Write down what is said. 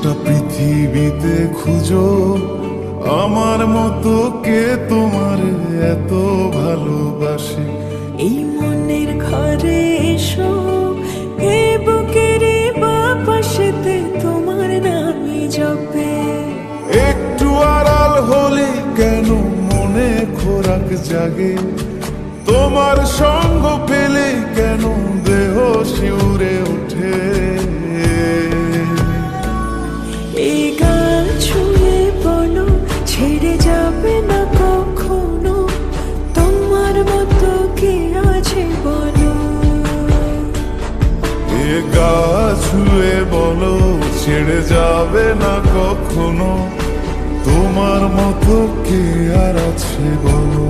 গোটা পৃথিবীতে খুঁজো আমার মতো কে তোমার এত ভালোবাসে। এই মনের ঘরে এসো, এ বুকের বাপাশেতে তোমার নামই জপে। একটু আড়াল হলে কেন মনে খোরাক জাগে, তোমার সঙ্গ পেলে কেন দেহ শিউরে ওঠে। এই গান ছুঁয়ে বলো, ছেড়ে যাবে না কখনো, তোমার মতো কে আছে বলো। এ গা ছুঁয়ে বলো, ছেড়ে যাবে না কখনো, তোমার মতো কে আর আছে বলো।